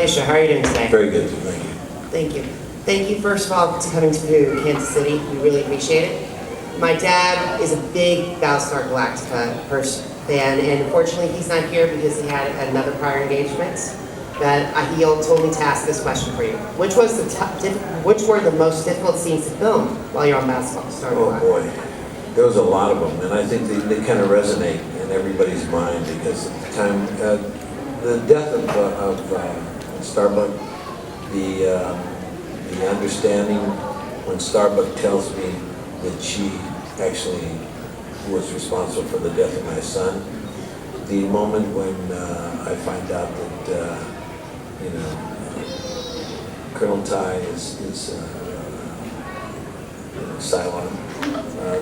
Misha, how are you doing today? Very good, thank you. Thank you. Thank you, first of all, for coming to Kansas City. We really appreciate it. My dad is a big Battlestar Gallactica fan, and unfortunately he's not here because he had another prior engagement. That he told me to ask this question for you. Which were the most difficult scenes to film while you're on Battlestar Gallactica? Oh boy, there was a lot of them, and I think they kind of resonate in everybody's mind because at the time, the death of Starbuck, the understanding when Starbuck tells me that she actually was responsible for the death of my son, the moment when I find out that Colonel Ty is Cylon.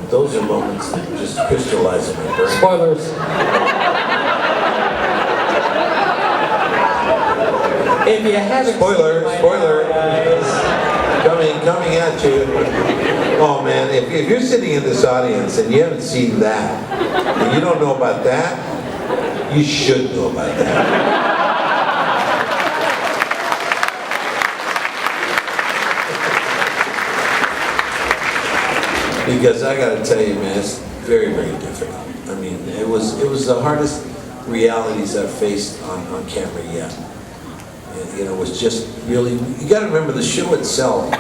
Those are moments that just crystallize in my brain. Spoilers. If you haven't Spoiler, coming at you. Oh man, if you're sitting in this audience and you haven't seen that, and you don't know about that, you should know about that. Because I got to tell you, man, it's very, very difficult. I mean, it was the hardest realities I've faced on camera yet. It was just really, you got to remember the show itself.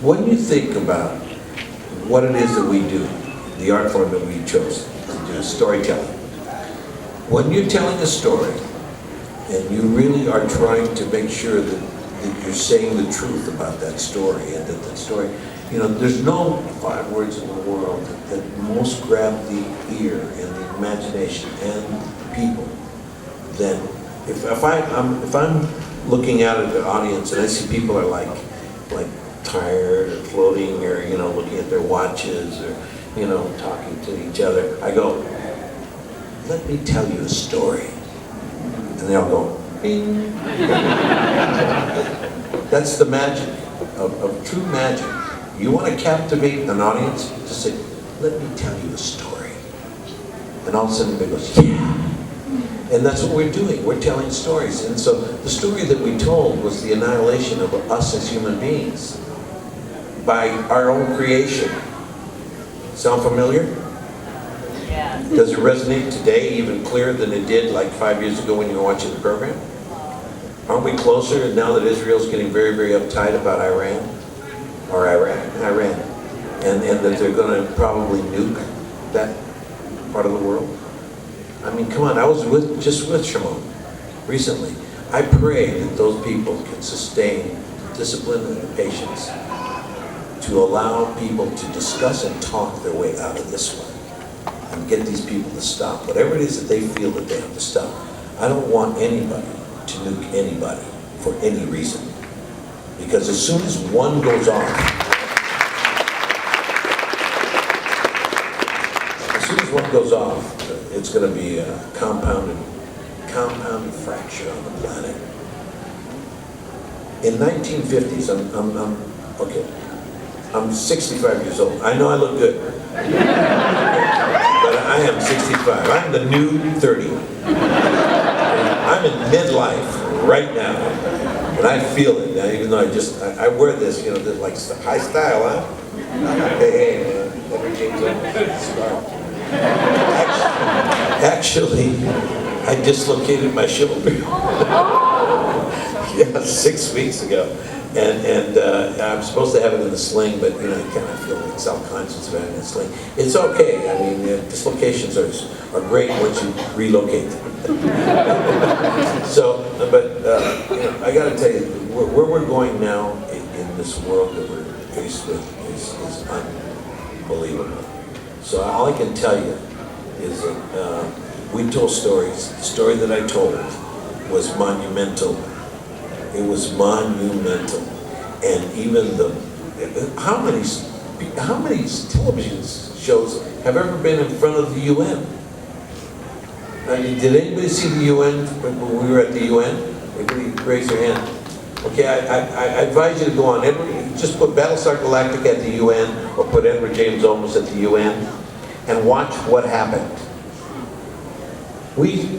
When you think about what it is that we do, the art form that we chose to do, storytelling. When you're telling a story, and you really are trying to make sure that you're saying the truth about that story, and that story, there's no 5 words in the world that most grab the ear and the imagination and people than if I'm looking out at the audience and I see people are like tired or floating or looking at their watches or talking to each other, I go, let me tell you a story, and they all go, bing. That's the magic of true magic. You want to captivate an audience, just say, let me tell you a story. And all of a sudden everybody goes, yeah. And that's what we're doing. We're telling stories. And so the story that we told was the annihilation of us as human beings by our own creation. Sound familiar? Yeah. Does it resonate today even clearer than it did like 5 years ago when you were watching the program? Aren't we closer now that Israel's getting very, very uptight about Iran? Or Iran, and that they're going to probably nuke that part of the world. I mean, come on, I was just with Shimon recently. I pray that those people can sustain the discipline and the patience to allow people to discuss and talk their way out of this one and get these people to stop whatever it is that they feel that they have to stop. I don't want anybody to nuke anybody for any reason. Because as soon as one goes off, it's going to be a compounded fracture on the planet. In 1950s, I'm 65 years old. I know I look good, but I am 65. I'm the new 30. I'm in midlife right now. And I feel it now, even though I wear this, this like high style, huh? Hey, every James Olmos scarf. Actually, I dislocated my shoulder. Yeah, 6 weeks ago. And I'm supposed to have it in the sling, but I kind of feel like self-conscious about it in the sling. It's okay. I mean, dislocations are great once you relocate. So, but I got to tell you, where we're going now in this world that we're faced with is unbelievable. So all I can tell you is that we told stories. The story that I told was monumental. It was monumental, and even how many television shows have ever been in front of the UN? I mean, did anybody see the UN when we were at the UN? Everybody raise their hand. Okay, I advise you to go on. Just put Battlestar Gallactica at the UN, or put Edward James Olmos at the UN, and watch what happened. We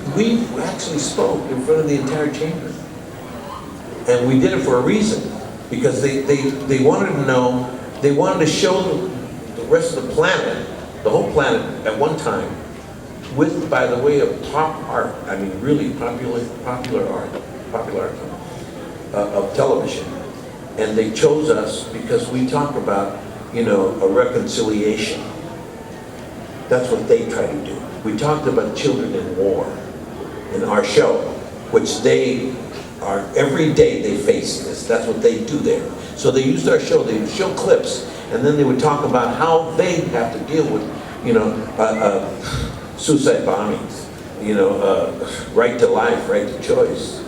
actually spoke in front of the entire chamber. And we did it for a reason, because they wanted to know, they wanted to show the rest of the planet, the whole planet at one time, with, by the way, of top art, I mean really popular art of television. And they chose us because we talk about, you know, a reconciliation. That's what they try to do. We talked about children in war in our show, which they are, every day they face this. That's what they do there. So they used our show, they would show clips, and then they would talk about how they have to deal with, you know, suicide bombings, you know, right to life, right to choice.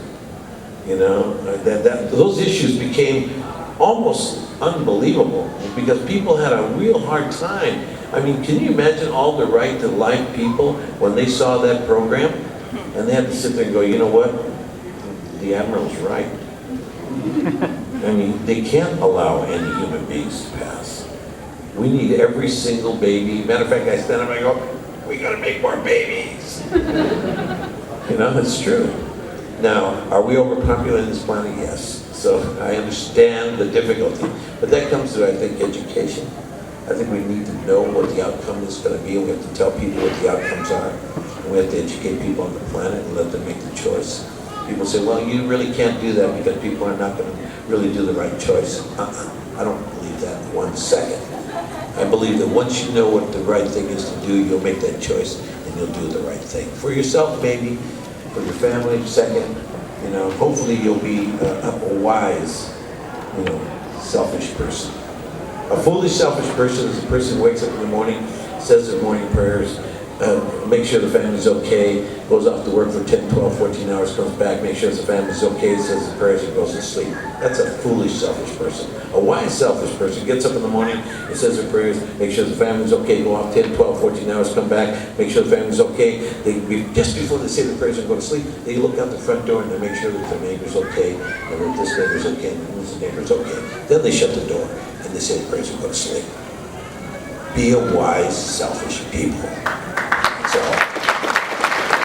You know, those issues became almost unbelievable because people had a real hard time. I mean, can you imagine all the right to life people when they saw that program? And they had to sit there and go, you know what? The Admiral's right. I mean, they can't allow any human beings to pass. We need every single baby. Matter of fact, I stand up and I go, we gotta make more babies. You know, it's true. Now, are we overpopulated on this planet? Yes. So I understand the difficulty. But that comes to, I think, education. I think we need to know what the outcome is going to be, and we have to tell people what the outcomes are. And we have to educate people on the planet and let them make the choice. People say, well, you really can't do that because people are not going to really do the right choice. I don't believe that 1 second. I believe that once you know what the right thing is to do, you'll make that choice and you'll do the right thing. For yourself, maybe, for your family, second, you know, hopefully you'll be a wise, you know, selfish person. A foolish, selfish person is a person who wakes up in the morning, says their morning prayers, makes sure the family's okay, goes off to work for 10, 12, 14 hours, comes back, makes sure the family's okay, says the prayers, and goes to sleep. That's a foolish, selfish person. A wise, selfish person gets up in the morning and says their prayers, makes sure the family's okay, go off 10, 12, 14 hours, come back, make sure the family's okay. Just before they say the prayers and go to sleep, they look out the front door and they make sure that their neighbor's okay, and that this neighbor's okay, and this neighbor's okay. Then they shut the door and they say the prayers and go to sleep. Be a wise, selfish people. So.